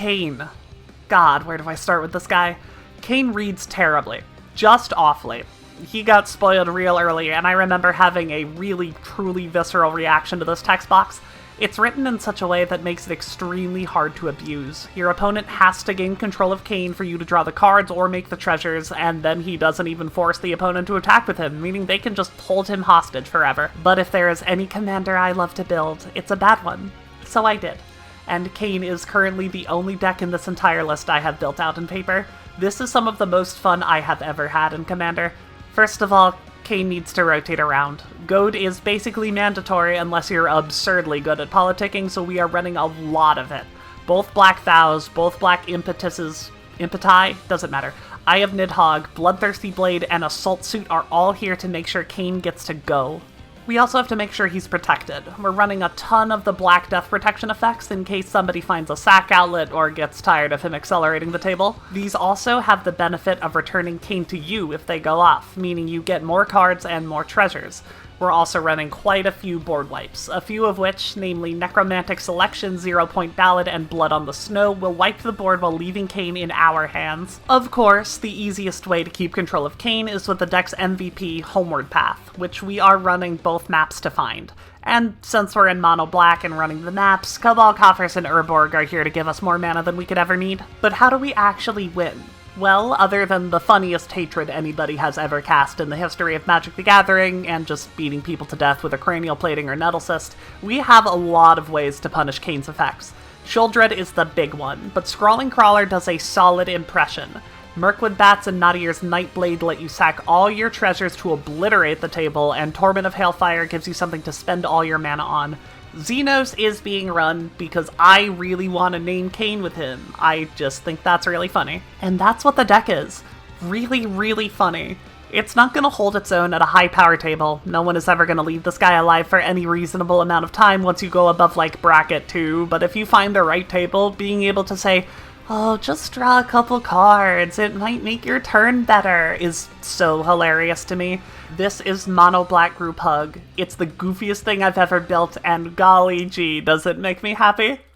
Kain. God, where do I start with this guy? Kain reads terribly. Just awfully. He got spoiled real early, and I remember having a really, truly visceral reaction to this text box. It's written in such a way that makes it extremely hard to abuse. Your opponent has to gain control of Kain for you to draw the cards or make the treasures, and then he doesn't even force the opponent to attack with him, meaning they can just hold him hostage forever. But if there is any commander I love to build, it's a bad one. So I did. And Kain is currently the only deck in this entire list I have built out in paper. This is some of the most fun I have ever had in Commander. First of all, Kain needs to rotate around. Goad is basically mandatory unless you're absurdly good at politicking, so we are running a lot of it. Both black Vows, both black Impetuses, Impeti, doesn't matter. Eye of Nidhogg, Bloodthirsty Blade, and Assault Suit are all here to make sure Kain gets to go. We also have to make sure he's protected. We're running a ton of the Black Death protection effects in case somebody finds a sack outlet or gets tired of him accelerating the table. These also have the benefit of returning Kain to you if they go off, meaning you get more cards and more treasures. We're also running quite a few board wipes, a few of which, namely Necromantic Selection, 0-Point Ballad, and Blood on the Snow, will wipe the board while leaving Kain in our hands. Of course, the easiest way to keep control of Kain is with the deck's MVP, Homeward Path, which we are running both maps to find. And since we're in mono black and running the maps, Cabal Coffers and Urborg are here to give us more mana than we could ever need. But how do we actually win? Well, other than the funniest hatred anybody has ever cast in the history of Magic the Gathering, and just beating people to death with a cranial plating or nettle cyst, we have a lot of ways to punish Kain's effects. Sheoldred is the big one, but Scrawling Crawler does a solid impression. Mirkwood Bats and Nadier's Nightblade let you sack all your treasures to obliterate the table, and Torment of Hailfire gives you something to spend all your mana on. Xenos is being run because I really want to name Kain with him. I just think that's really funny. And that's what the deck is. Really, really funny. It's not going to hold its own at a high power table. No one is ever going to leave this guy alive for any reasonable amount of time once you go above like bracket 2, but if you find the right table, being able to say, oh, just draw a couple cards, it might make your turn better, is so hilarious to me. This is Mono Black Group Hug. It's the goofiest thing I've ever built, and golly gee, does it make me happy?